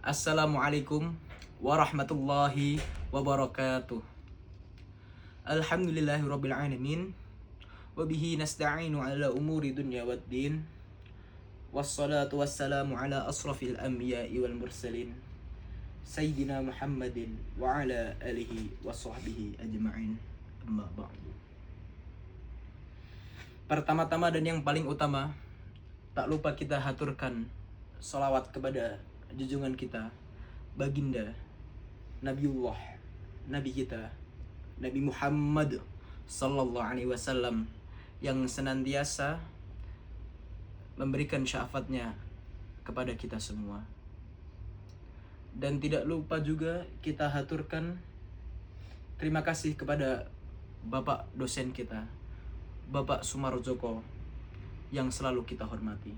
Assalamualaikum warahmatullahi wabarakatuh. Alhamdulillahirabbil alamin. Wabihi nasta'inu ala umuri dunya waddin. Wassalatu wassalamu ala asrafil anbiya'i wal mursalin. Sayyidina Muhammadin wa ala alihi wa sahbihi ajma'in. Amma ba'du. Pertama-tama dan yang paling utama, tak lupa kita haturkan salawat kepada junjungan kita, baginda Nabiullah, Nabi kita, Nabi Muhammad sallallahu alaihi wasallam, yang senantiasa memberikan syafaatnya kepada kita semua. Dan tidak lupa juga kita haturkan terima kasih kepada Bapak dosen kita, Bapak Sumarjoko, yang selalu kita hormati.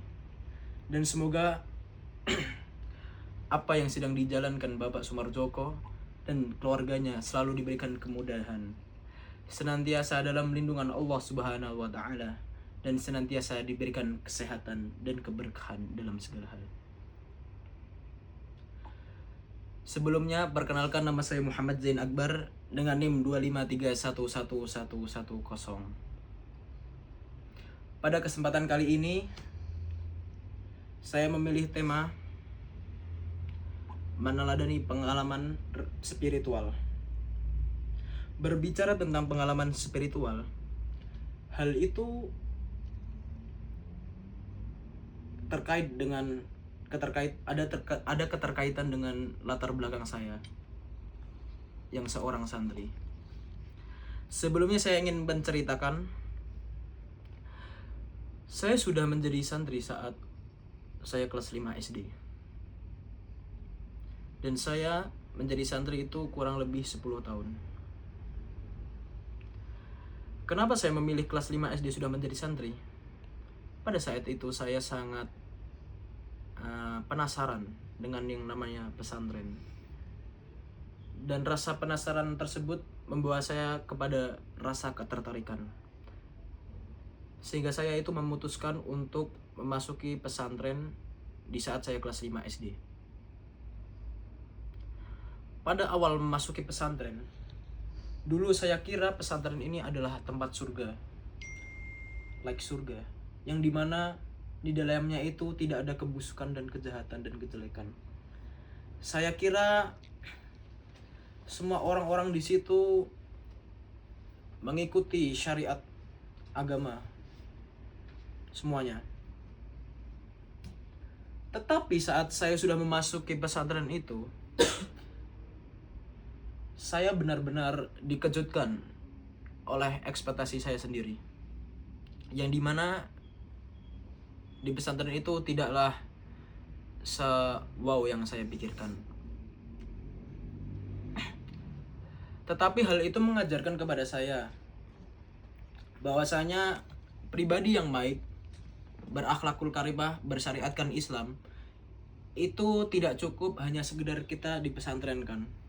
Dan semoga apa yang sedang dijalankan Bapak Sumarjoko dan keluarganya selalu diberikan kemudahan, senantiasa dalam lindungan Allah Subhanahu wa Ta'ala, dan senantiasa diberikan kesehatan dan keberkahan dalam segala hal. Sebelumnya, perkenalkan, nama saya Muhammad Zain Akbar dengan NIM 253111110. Pada kesempatan kali ini, saya memilih tema meneladani pengalaman spiritual. Berbicara tentang pengalaman spiritual, hal itu ada keterkaitan dengan latar belakang saya yang seorang santri. Sebelumnya saya ingin menceritakan, saya sudah menjadi santri saat saya kelas 5 SD. Dan saya menjadi santri itu kurang lebih 10 tahun. Kenapa saya memilih kelas 5 SD sudah menjadi santri? Pada saat itu saya sangat penasaran dengan yang namanya pesantren. Dan rasa penasaran tersebut membawa saya kepada rasa ketertarikan. Sehingga saya itu memutuskan untuk memasuki pesantren di saat saya kelas 5 SD. Pada awal memasuki pesantren, dulu saya kira pesantren ini adalah tempat surga, like surga, yang dimana di dalamnya itu tidak ada kebusukan dan kejahatan dan kejelekan. Saya kira semua orang-orang di situ mengikuti syariat agama semuanya. Tetapi saat saya sudah memasuki pesantren itu, saya benar-benar dikejutkan oleh ekspektasi saya sendiri, yang dimana di pesantren itu tidaklah se-wow yang saya pikirkan. Tetapi hal itu mengajarkan kepada saya bahwasanya pribadi yang baik, berakhlakul karimah, bersyariatkan Islam, itu tidak cukup hanya sekedar kita dipesantrenkan.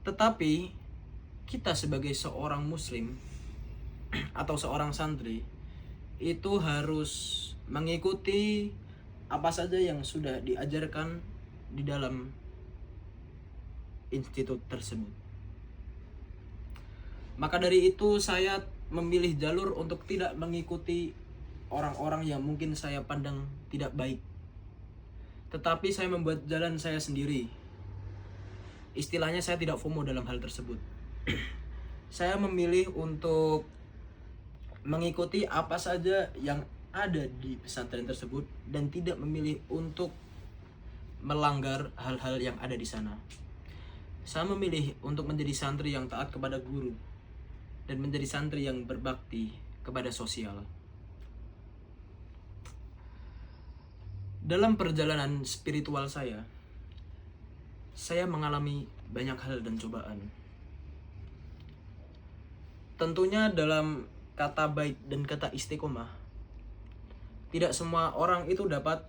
Tetapi kita sebagai seorang muslim atau seorang santri itu harus mengikuti apa saja yang sudah diajarkan di dalam institut tersebut. Maka dari itu saya memilih jalur untuk tidak mengikuti orang-orang yang mungkin saya pandang tidak baik. Tetapi saya membuat jalan saya sendiri. Istilahnya saya tidak FOMO dalam hal tersebut. Saya memilih untuk mengikuti apa saja yang ada di pesantren tersebut dan tidak memilih untuk melanggar hal-hal yang ada di sana. Saya memilih untuk menjadi santri yang taat kepada guru dan menjadi santri yang berbakti kepada sosial. Dalam perjalanan spiritual saya mengalami banyak hal dan cobaan. Tentunya dalam kata baik dan kata istiqomah, tidak semua orang itu dapat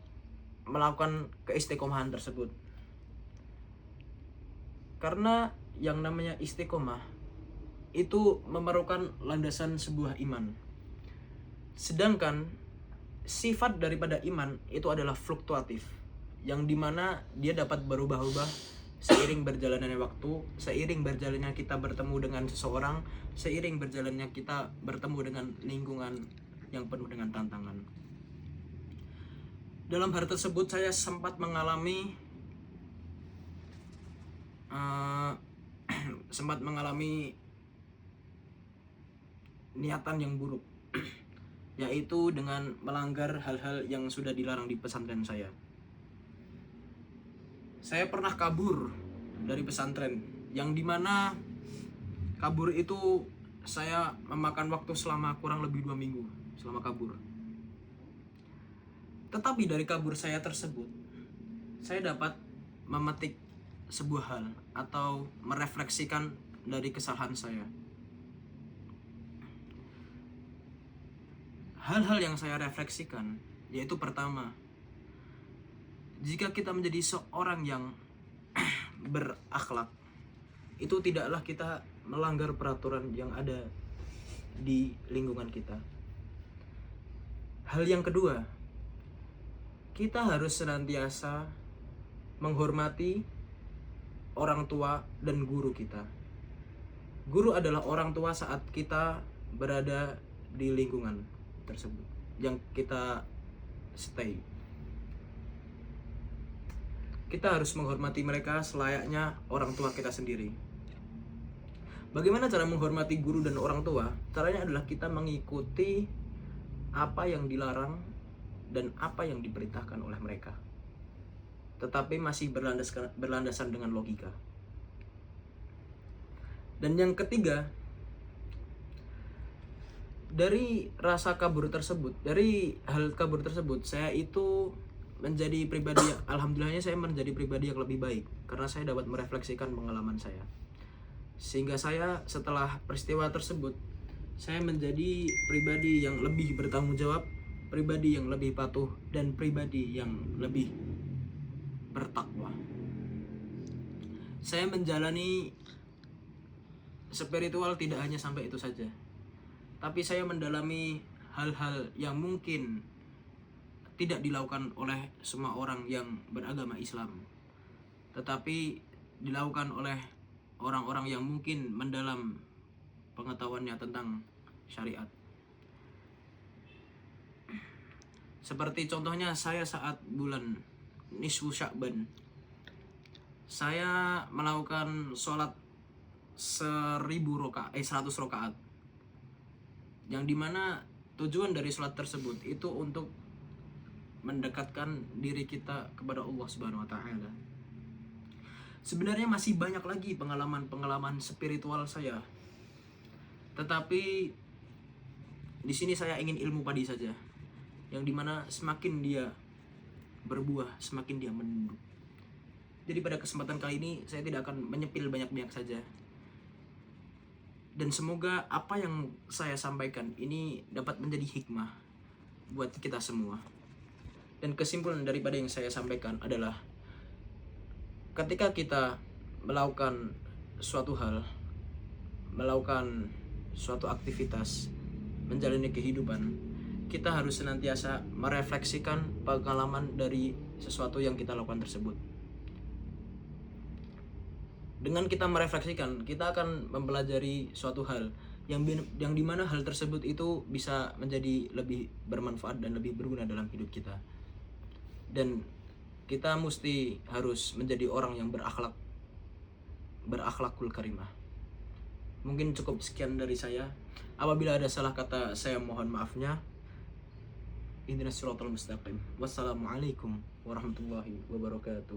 melakukan keistiqomahan tersebut. Karena yang namanya istiqomah itu memerlukan landasan sebuah iman. Sedangkan sifat daripada iman itu adalah fluktuatif, yang dimana dia dapat berubah-ubah seiring berjalannya waktu, seiring berjalannya kita bertemu dengan seseorang, seiring berjalannya kita bertemu dengan lingkungan yang penuh dengan tantangan. Dalam hal tersebut saya sempat mengalami niatan yang buruk, yaitu dengan melanggar hal-hal yang sudah dilarang di pesantren saya. Saya pernah kabur dari pesantren, yang dimana kabur itu saya memakan waktu selama kurang lebih 2 minggu selama kabur. Tetapi dari kabur saya tersebut, saya dapat memetik sebuah hal atau merefleksikan dari kesalahan saya. Hal-hal yang saya refleksikan yaitu pertama, jika kita menjadi seorang yang berakhlak, itu tidaklah kita melanggar peraturan yang ada di lingkungan kita. Hal yang kedua, kita harus senantiasa menghormati orang tua dan guru kita. Guru adalah orang tua saat kita berada di lingkungan tersebut yang kita stay. Kita harus menghormati mereka selayaknya orang tua kita sendiri. Bagaimana cara menghormati guru dan orang tua? Caranya adalah kita mengikuti apa yang dilarang dan apa yang diperintahkan oleh mereka, tetapi masih berlandasan dengan logika. Dan yang ketiga, dari rasa kabur tersebut, dari hal kabur tersebut, saya itu menjadi pribadi yang, alhamdulillahnya saya menjadi pribadi yang lebih baik karena saya dapat merefleksikan pengalaman saya. Sehingga saya setelah peristiwa tersebut, saya menjadi pribadi yang lebih bertanggung jawab, pribadi yang lebih patuh, dan pribadi yang lebih bertakwa. Saya menjalani spiritual tidak hanya sampai itu saja, tapi saya mendalami hal-hal yang mungkin tidak dilakukan oleh semua orang yang beragama Islam, tetapi dilakukan oleh orang-orang yang mungkin mendalam pengetahuannya tentang syariat. Seperti contohnya saya saat bulan Nisfu Sya'ban, saya melakukan sholat 100 rakaat, yang dimana tujuan dari sholat tersebut itu untuk mendekatkan diri kita kepada Allah Subhanahu wa Ta'ala. Sebenarnya masih banyak lagi pengalaman spiritual saya, tetapi di sini saya ingin ilmu padi saja, yang dimana semakin dia berbuah, semakin dia menunduk. Jadi pada kesempatan kali ini saya tidak akan menyepil banyak-banyak saja, dan semoga apa yang saya sampaikan ini dapat menjadi hikmah buat kita semua. Dan kesimpulan daripada yang saya sampaikan adalah, ketika kita melakukan suatu hal, melakukan suatu aktivitas, menjalani kehidupan, kita harus senantiasa merefleksikan pengalaman dari sesuatu yang kita lakukan tersebut. Dengan kita merefleksikan, kita akan mempelajari suatu hal yang dimana hal tersebut itu bisa menjadi lebih bermanfaat dan lebih berguna dalam hidup kita. Dan kita mesti harus menjadi orang yang berakhlakul karimah. Mungkin cukup sekian dari saya. Apabila ada salah kata, saya mohon maafnya. Ihdinas siratal mustaqim. Wassalamualaikum warahmatullahi wabarakatuh.